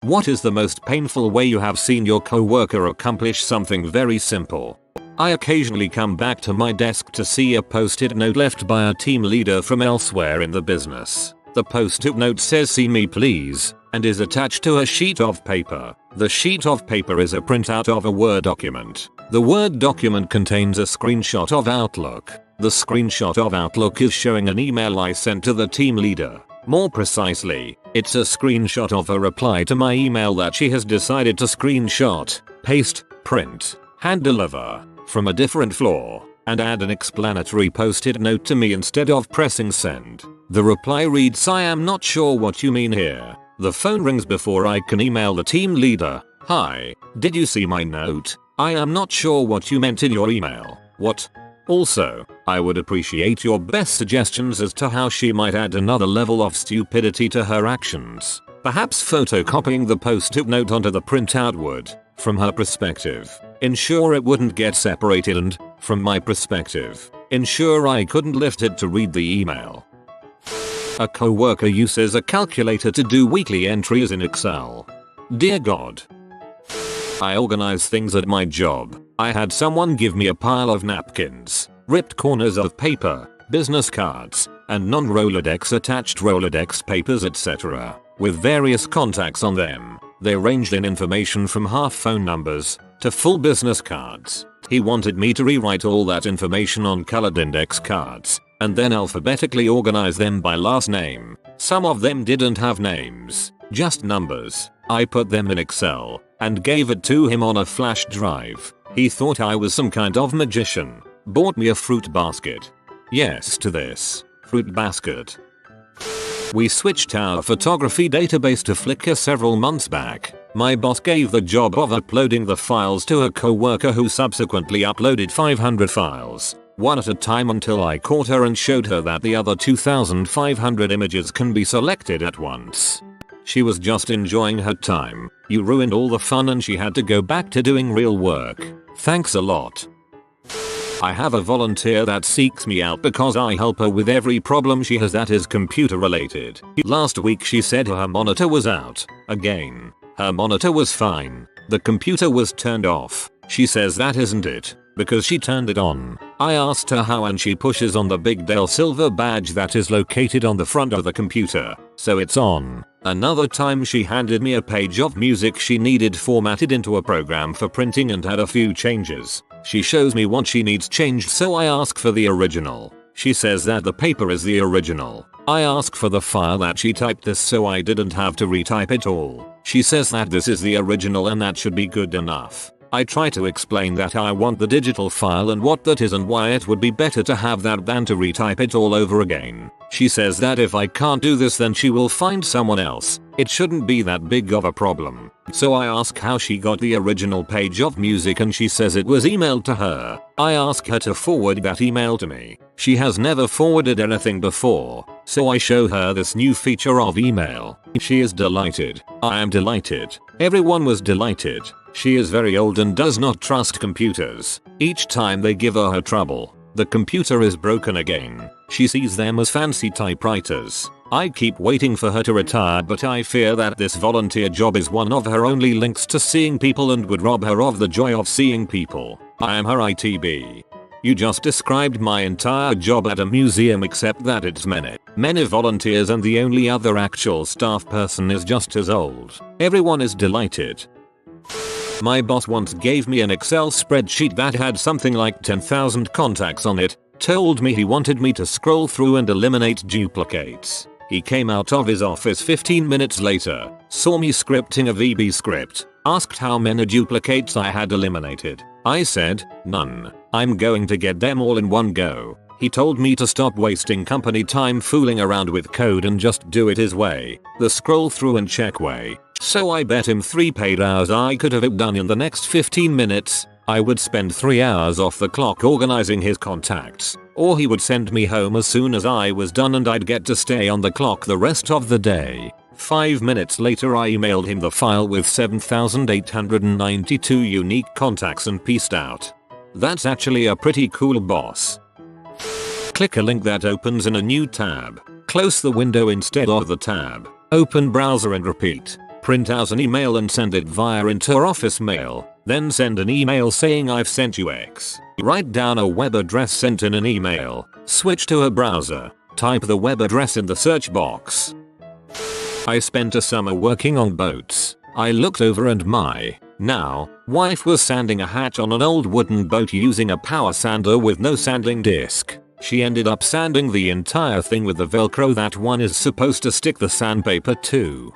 What is the most painful way you have seen your coworker accomplish something very simple? I occasionally come back to my desk to see a post-it note left by a team leader from elsewhere in the business. The post-it note says "see me please" and is attached to a sheet of paper. The sheet of paper is a printout of a Word document. The Word document contains a screenshot of Outlook. The screenshot of Outlook is showing an email I sent to the team leader. More precisely, it's a screenshot of a reply to my email that she has decided to screenshot, paste, print, hand deliver from a different floor, and add an explanatory post-it note to me instead of pressing send. The reply reads, "I am not sure what you mean here." The phone rings before I can email the team leader. "Hi, did you see my note? I am not sure what you meant in your email. What? Also, I would appreciate your best suggestions as to how she might add another level of stupidity to her actions. Perhaps photocopying the post-it note onto the printout would, from her perspective, ensure it wouldn't get separated and, from my perspective, ensure I couldn't lift it to read the email." A coworker uses a calculator to do weekly entries in Excel. Dear God. I organize things at my job. I had someone give me a pile of napkins, ripped corners of paper, business cards, and non-Rolodex attached Rolodex papers, etc., with various contacts on them. They ranged in information from half phone numbers to full business cards. He wanted me to rewrite all that information on colored index cards and then alphabetically organize them by last name. Some of them didn't have names, just numbers. I put them in Excel and gave it to him on a flash drive. He thought I was some kind of magician. Bought me a fruit basket. Yes to this. Fruit basket. We switched our photography database to Flickr several months back. My boss gave the job of uploading the files to a coworker who subsequently uploaded 500 files, one at a time, until I caught her and showed her that the other 2,500 images can be selected at once. She was just enjoying her time. You ruined all the fun and she had to go back to doing real work. Thanks a lot. I have a volunteer that seeks me out because I help her with every problem she has that is computer related. Last week she said her monitor was out. Again. Her monitor was fine. The computer was turned off. She says that isn't it, because she turned it on. I asked her how and she pushes on the big Dell silver badge that is located on the front of the computer, so it's on. Another time she handed me a page of music she needed formatted into a program for printing and had a few changes. She shows me what she needs changed, so I ask for the original. She says that the paper is the original. I ask for the file that she typed this so I didn't have to retype it all. She says that this is the original and that should be good enough. I try to explain that I want the digital file and what that is and why it would be better to have that than to retype it all over again. She says that if I can't do this then she will find someone else. It shouldn't be that big of a problem. So I ask how she got the original page of music and she says it was emailed to her. I ask her to forward that email to me. She has never forwarded anything before, so I show her this new feature of email. She is delighted. I am delighted. Everyone was delighted. She is very old and does not trust computers. Each time they give her trouble, the computer is broken again. She sees them as fancy typewriters. I keep waiting for her to retire, but I fear that this volunteer job is one of her only links to seeing people and would rob her of the joy of seeing people. I am her ITB. You just described my entire job at a museum except that it's many volunteers and the only other actual staff person is just as old. Everyone is delighted. My boss once gave me an Excel spreadsheet that had something like 10,000 contacts on it, told me he wanted me to scroll through and eliminate duplicates. He came out of his office 15 minutes later, saw me scripting a VB script, asked how many duplicates I had eliminated. I said, none. I'm going to get them all in one go. He told me to stop wasting company time fooling around with code and just do it his way, the scroll through and check way. So I bet him 3 paid hours I could have it done in the next 15 minutes. I would spend 3 hours off the clock organizing his contacts, or he would send me home as soon as I was done and I'd get to stay on the clock the rest of the day. 5 minutes later I emailed him the file with 7,892 unique contacts and peaced out. That's actually a pretty cool boss. Click a link that opens in a new tab. Close the window instead of the tab. Open browser and repeat. print out an email and send it via inter-office mail, then send an email saying I've sent you X. Write down a web address sent in an email, switch to a browser, type the web address in the search box. I spent a summer working on boats. I looked over and my wife was sanding a hatch on an old wooden boat using a power sander with no sanding disc. She ended up sanding the entire thing with the velcro that one is supposed to stick the sandpaper to.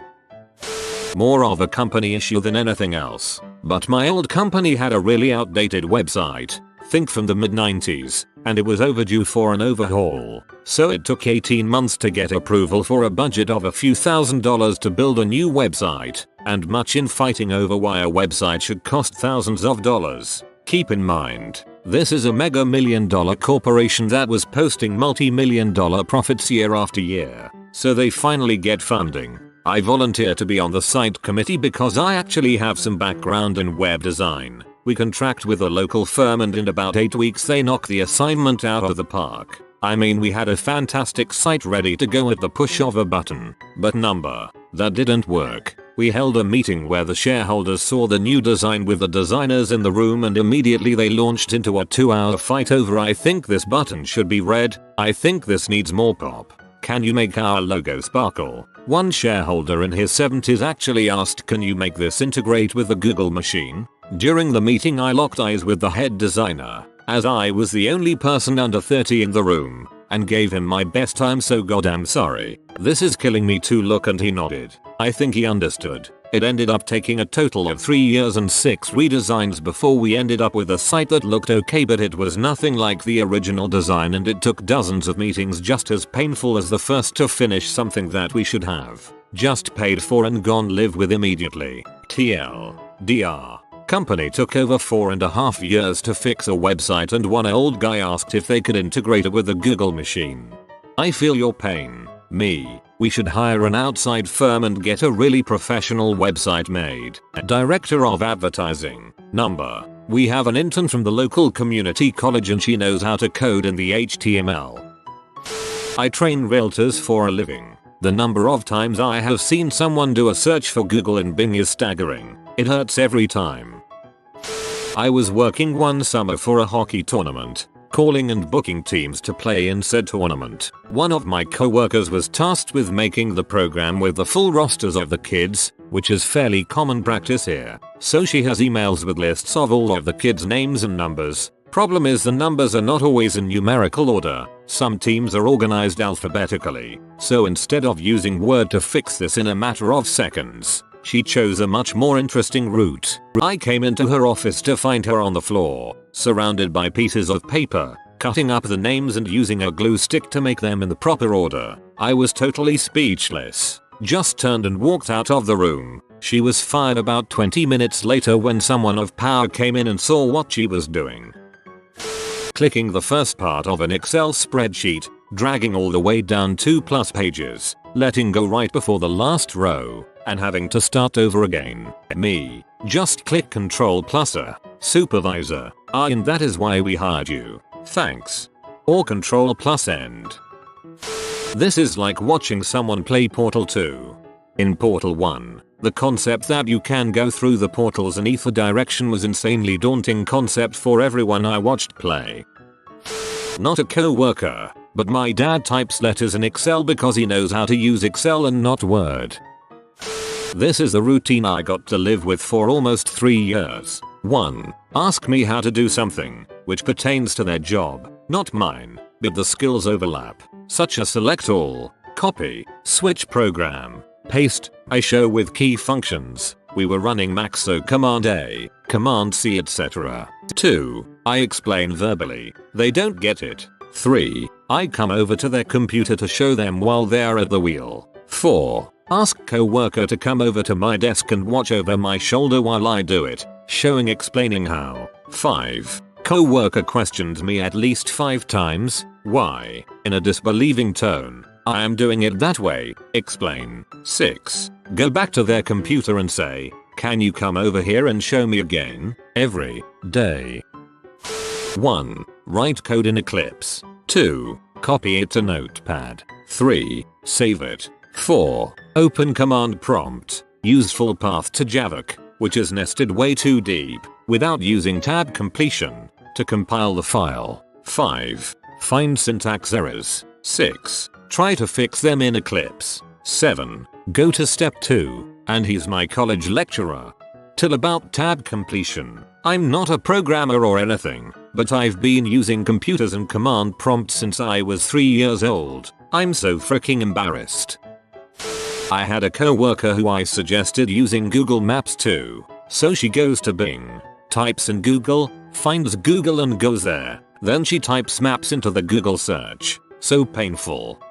More of a company issue than anything else, but my old company had a really outdated website, think from the mid-90s, and it was overdue for an overhaul. So it took 18 months to get approval for a budget of a few $1,000s to build a new website, and much infighting over why a website should cost thousands of dollars. Keep in mind, this is a mega $1,000,000 corporation that was posting multi-million-dollar profits year after year, so they finally get funding. I volunteer to be on the site committee because I actually have some background in web design. We contract with a local firm and in about 8 weeks they knock the assignment out of the park. I mean, we had a fantastic site ready to go at the push of a button, but that didn't work. We held a meeting where the shareholders saw the new design with the designers in the room and immediately they launched into a 2-hour fight over I think this button should be red, I think this needs more pop. Can you make our logo sparkle? One shareholder in his 70s actually asked, can you make this integrate with the Google machine? During the meeting I locked eyes with the head designer, as I was the only person under 30 in the room, and gave him my best "I'm so goddamn sorry, this is killing me too" look, and he nodded. I think he understood. It ended up taking a total of 3 years and 6 redesigns before we ended up with a site that looked okay, but it was nothing like the original design, and it took dozens of meetings just as painful as the first to finish something that we should have just paid for and gone live with immediately. TLDR. Company took over 4.5 years to fix a website and one old guy asked if they could integrate it with the Google machine. I feel your pain. We should hire an outside firm and get a really professional website made. Director of advertising. We have an intern from the local community college and she knows how to code in the HTML. I train realtors for a living. The number of times I have seen someone do a search for Google in Bing is staggering. It hurts every time. I was working one summer for a hockey tournament, calling and booking teams to play in said tournament. One of my coworkers was tasked with making the program with the full rosters of the kids, which is fairly common practice here. So she has emails with lists of all of the kids' names and numbers. Problem is the numbers are not always in numerical order. Some teams are organized alphabetically. So instead of using Word to fix this in a matter of seconds, she chose a much more interesting route. I came into her office to find her on the floor, surrounded by pieces of paper, cutting up the names and using a glue stick to make them in the proper order. I was totally speechless, just turned and walked out of the room. She was fired about 20 minutes later when someone of power came in and saw what she was doing. Clicking the first part of an Excel spreadsheet, dragging all the way down 2+ pages, letting go right before the last row, and having to start over again. Just click Ctrl+A. Supervisor. And that is why we hired you. Thanks. Or Ctrl+End. This is like watching someone play Portal 2. In Portal 1, the concept that you can go through the portals in either direction was insanely daunting concept for everyone I watched play. Not a co-worker, but my dad types letters in Excel because he knows how to use Excel and not Word. This is the routine I got to live with for almost 3 years. 1. Ask me how to do something, which pertains to their job, not mine, but the skills overlap, such as select all, copy, switch program, paste. I show with key functions. We were running Mac, so Command A, Command C, etc. 2. I explain verbally. They don't get it. 3. I come over to their computer to show them while they're at the wheel. 4. Ask coworker to come over to my desk and watch over my shoulder while I do it, explaining how. 5. Coworker questions me at least 5 times, why, in a disbelieving tone. I am doing it that way, explain. 6. Go back to their computer and say, can you come over here and show me again, every day. 1. Write code in Eclipse. 2. Copy it to Notepad. 3. Save it. 4. Open command prompt. Use full path to Javac, which is nested way too deep, without using tab completion, to compile the file. 5. Find syntax errors. 6. Try to fix them in Eclipse. 7. Go to step 2, and he's my college lecturer. Till about tab completion. I'm not a programmer or anything, but I've been using computers and command prompts since I was 3 years old. I'm so freaking embarrassed. I had a coworker who I suggested using Google Maps to. So she goes to Bing, types in Google, finds Google and goes there. Then she types maps into the Google search. So painful.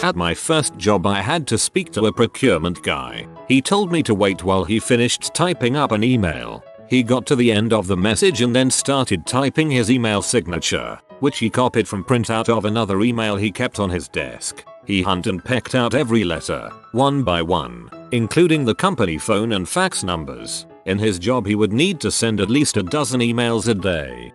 At my first job I had to speak to a procurement guy. He told me to wait while he finished typing up an email. He got to the end of the message and then started typing his email signature, which he copied from printout of another email he kept on his desk. He hunt-and-pecked out every letter, one by one, including the company phone and fax numbers. In his job he would need to send at least a dozen emails a day.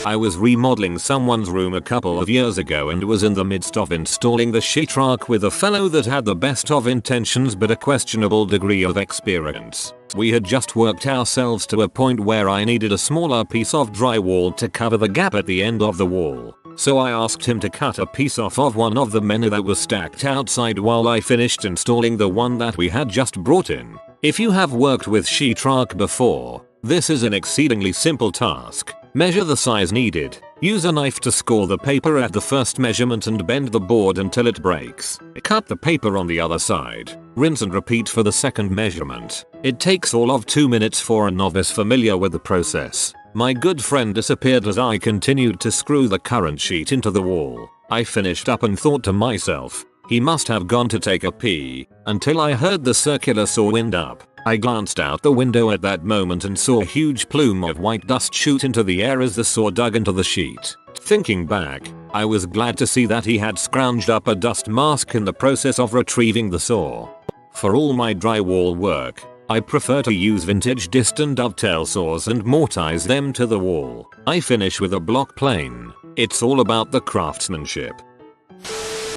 I was remodeling someone's room a couple of years ago and was in the midst of installing the sheetrock with a fellow that had the best of intentions but a questionable degree of experience. We had just worked ourselves to a point where I needed a smaller piece of drywall to cover the gap at the end of the wall. So I asked him to cut a piece off of one of the many that was stacked outside while I finished installing the one that we had just brought in. If you have worked with sheetrock before, this is an exceedingly simple task. Measure the size needed, use a knife to score the paper at the first measurement and bend the board until it breaks. Cut the paper on the other side, rinse and repeat for the second measurement. It takes all of 2 minutes for a novice familiar with the process. My good friend disappeared as I continued to screw the current sheet into the wall. I finished up and thought to myself, he must have gone to take a pee, until I heard the circular saw wind up. I glanced out the window at that moment and saw a huge plume of white dust shoot into the air as the saw dug into the sheet. Thinking back, I was glad to see that he had scrounged up a dust mask in the process of retrieving the saw. For all my drywall work, I prefer to use vintage disc and dovetail saws and mortise them to the wall. I finish with a block plane. It's all about the craftsmanship.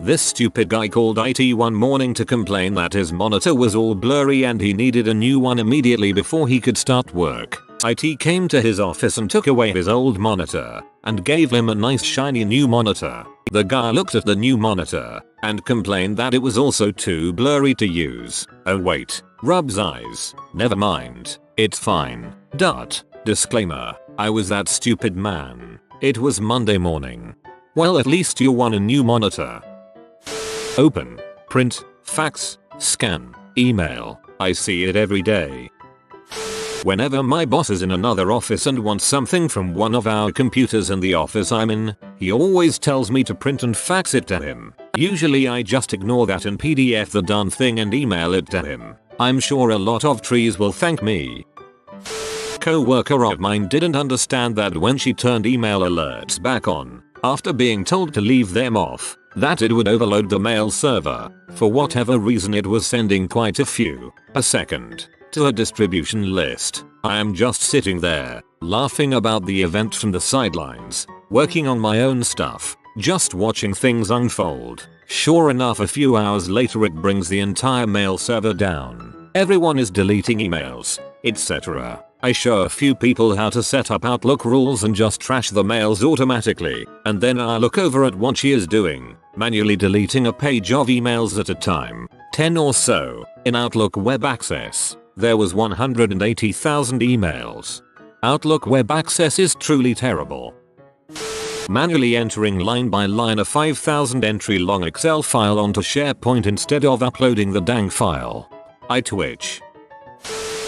This stupid guy called IT one morning to complain that his monitor was all blurry and he needed a new one immediately before he could start work. IT came to his office and took away his old monitor and gave him a nice shiny new monitor. The guy looked at the new monitor and complained that it was also too blurry to use. Oh wait, rubs eyes. Never mind, it's fine. Disclaimer, I was that stupid man. It was Monday morning. Well, at least you won a new monitor. Open, print, fax, scan, email. I see it every day. Whenever my boss is in another office and wants something from one of our computers in the office I'm in, he always tells me to print and fax it to him. Usually I just ignore that and PDF the darn thing and email it to him. I'm sure a lot of trees will thank me. Co-worker of mine didn't understand that when she turned email alerts back on, after being told to leave them off, that it would overload the mail server. For whatever reason it was sending quite a few a second to a distribution list. I am just sitting there, laughing about the event from the sidelines, working on my own stuff, just watching things unfold. Sure enough, a few hours later it brings the entire mail server down. Everyone is deleting emails, etc. I show a few people how to set up Outlook rules and just trash the mails automatically, and then I look over at what she is doing, manually deleting a page of emails at a time, 10 or so. In Outlook Web Access, there was 180,000 emails. Outlook Web Access is truly terrible. Manually entering line by line a 5,000 entry long Excel file onto SharePoint instead of uploading the dang file. I twitch.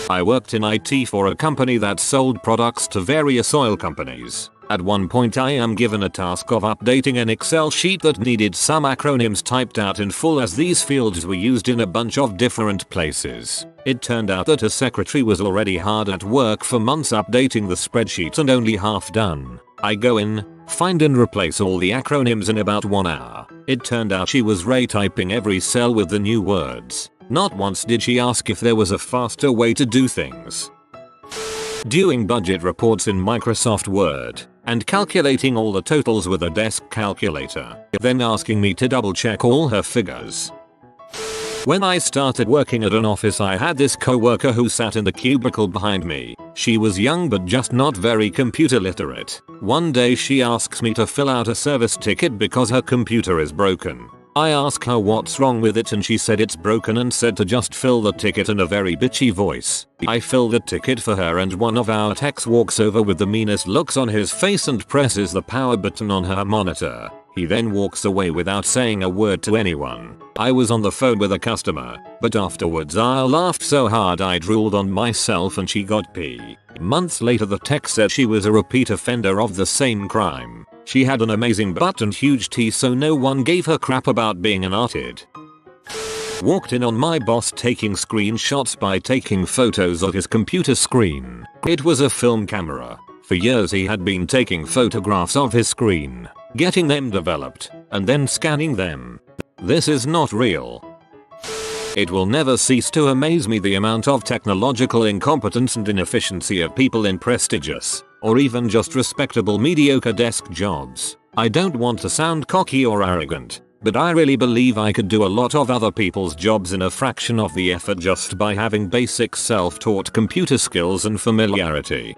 I worked in IT for a company that sold products to various oil companies. At one point I am given a task of updating an Excel sheet that needed some acronyms typed out in full, as these fields were used in a bunch of different places. It turned out that a secretary was already hard at work for months updating the spreadsheet and only half done. I go in, find and replace all the acronyms in about 1 hour. It turned out she was retyping every cell with the new words. Not once did she ask if there was a faster way to do things. Doing budget reports in Microsoft Word and calculating all the totals with a desk calculator, then asking me to double check all her figures. When I started working at an office, I had this coworker who sat in the cubicle behind me. She was young but just not very computer literate. One day she asks me to fill out a service ticket because her computer is broken. I ask her what's wrong with it and she said it's broken and said to just fill the ticket in a very bitchy voice. I fill the ticket for her and one of our techs walks over with the meanest looks on his face and presses the power button on her monitor. He then walks away without saying a word to anyone. I was on the phone with a customer, but afterwards I laughed so hard I drooled on myself and she got pee. Months later the tech said she was a repeat offender of the same crime. She had an amazing butt and huge teeth, so no one gave her crap about being an artist. Walked in on my boss taking screenshots by taking photos of his computer screen. It was a film camera. For years he had been taking photographs of his screen, getting them developed, and then scanning them. This is not real. It will never cease to amaze me the amount of technological incompetence and inefficiency of people in prestigious, or even just respectable mediocre desk jobs. I don't want to sound cocky or arrogant, but I really believe I could do a lot of other people's jobs in a fraction of the effort just by having basic self-taught computer skills and familiarity.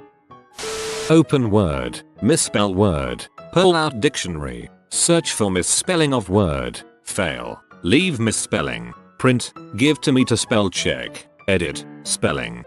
Open Word, misspell word, pull out dictionary, search for misspelling of word, fail, leave misspelling, print, give to me to spell check, edit, spelling.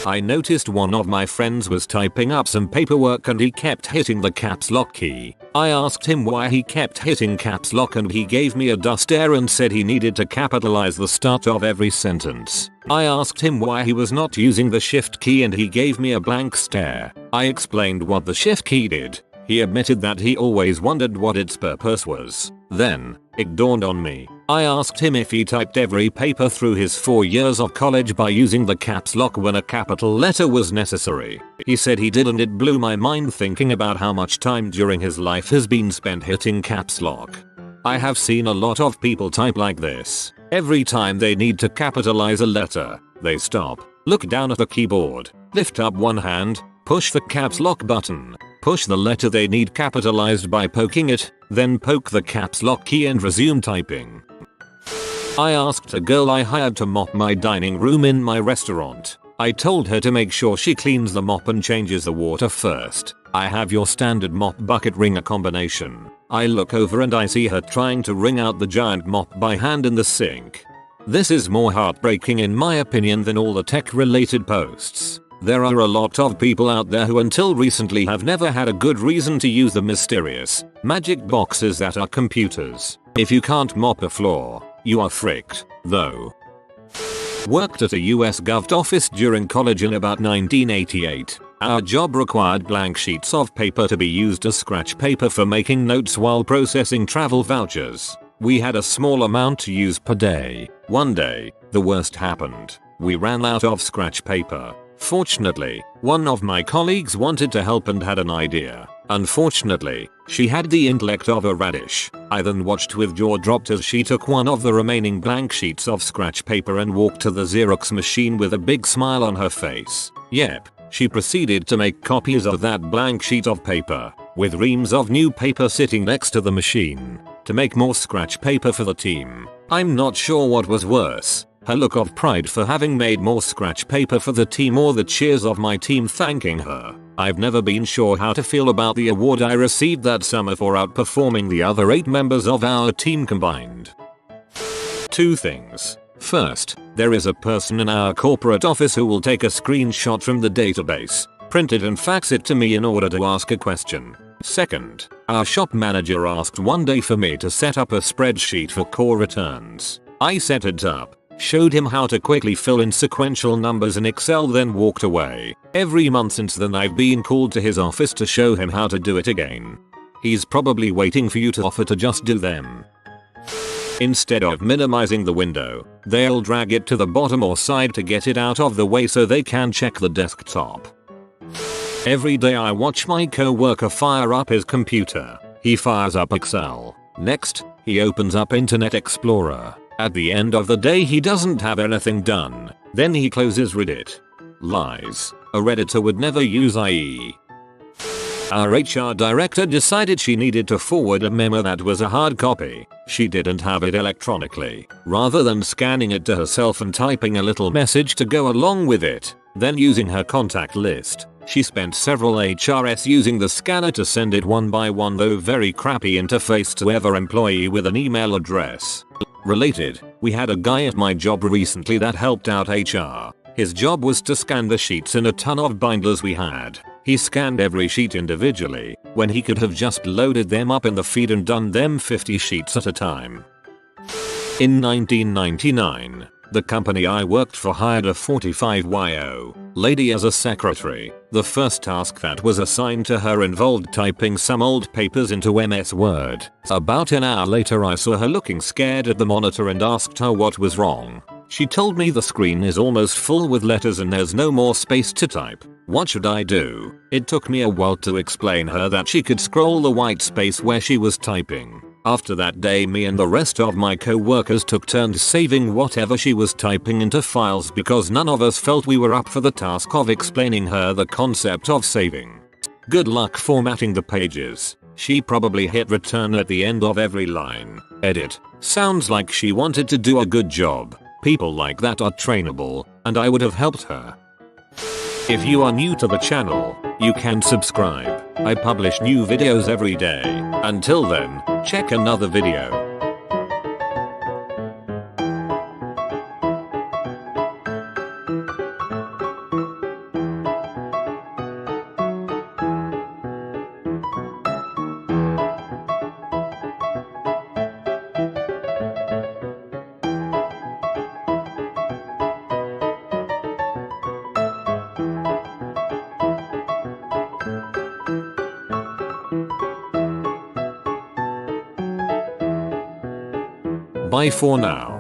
I noticed one of my friends was typing up some paperwork and he kept hitting the caps lock key. I asked him why he kept hitting caps lock and he gave me a dust stare and said he needed to capitalize the start of every sentence. I asked him why he was not using the shift key and he gave me a blank stare. I explained what the shift key did. He admitted that he always wondered what its purpose was. Then, it dawned on me. I asked him if he typed every paper through his 4 years of college by using the caps lock when a capital letter was necessary. He said he did, and it blew my mind thinking about how much time during his life has been spent hitting caps lock. I have seen a lot of people type like this. Every time they need to capitalize a letter, they stop, look down at the keyboard, lift up one hand, push the caps lock button, push the letter they need capitalized by poking it, then poke the caps lock key and resume typing. I asked a girl I hired to mop my dining room in my restaurant. I told her to make sure she cleans the mop and changes the water first. I have your standard mop bucket wringer combination. I look over and I see her trying to wring out the giant mop by hand in the sink. This is more heartbreaking in my opinion than all the tech related posts. There are a lot of people out there who until recently have never had a good reason to use the mysterious magic boxes that are computers. If you can't mop a floor, you are fricked, though. Worked at a US Gov office during college in about 1988. Our job required blank sheets of paper to be used as scratch paper for making notes while processing travel vouchers. We had a small amount to use per day. One day, the worst happened. We ran out of scratch paper. Fortunately, one of my colleagues wanted to help and had an idea. Unfortunately, she had the intellect of a radish. I then watched with jaw dropped as she took one of the remaining blank sheets of scratch paper and walked to the Xerox machine with a big smile on her face. Yep, she proceeded to make copies of that blank sheet of paper, with reams of new paper sitting next to the machine, to make more scratch paper for the team. I'm not sure what was worse, her look of pride for having made more scratch paper for the team or the cheers of my team thanking her. I've never been sure how to feel about the award I received that summer for outperforming the other 8 members of our team combined. 2 things. First, there is a person in our corporate office who will take a screenshot from the database, print it and fax it to me in order to ask a question. Second, our shop manager asked one day for me to set up a spreadsheet for core returns. I set it up, showed him how to quickly fill in sequential numbers in Excel, then walked away. Every month since then I've been called to his office to show him how to do it again. He's probably waiting for you to offer to just do them. Instead of minimizing the window, they'll drag it to the bottom or side to get it out of the way so they can check the desktop. Every day I watch my coworker fire up his computer. He fires up Excel. Next, he opens up Internet Explorer. At the end of the day he doesn't have anything done. Then he closes Reddit. Lies. A Redditor would never use IE. Our HR director decided she needed to forward a memo that was a hard copy. She didn't have it electronically. Rather than scanning it to herself and typing a little message to go along with it, then using her contact list, she spent several HRs using the scanner to send it one by one, though very crappy interface to every employee with an email address. Related, we had a guy at my job recently that helped out HR. His job was to scan the sheets in a ton of binders we had. He scanned every sheet individually, when he could have just loaded them up in the feed and done them 50 sheets at a time. In 1999, the company I worked for hired a 45-year-old lady as a secretary. The first task that was assigned to her involved typing some old papers into MS Word. About an hour later I saw her looking scared at the monitor and asked her what was wrong. She told me the screen is almost full with letters and there's no more space to type. What should I do? It took me a while to explain her that she could scroll the white space where she was typing. After that day, me and the rest of my co-workers took turns saving whatever she was typing into files because none of us felt we were up for the task of explaining her the concept of saving. Good luck formatting the pages. She probably hit return at the end of every line. Edit. Sounds like she wanted to do a good job. People like that are trainable, and I would have helped her. If you are new to the channel, you can subscribe. I publish new videos every day. Until then, check another video. Bye for now.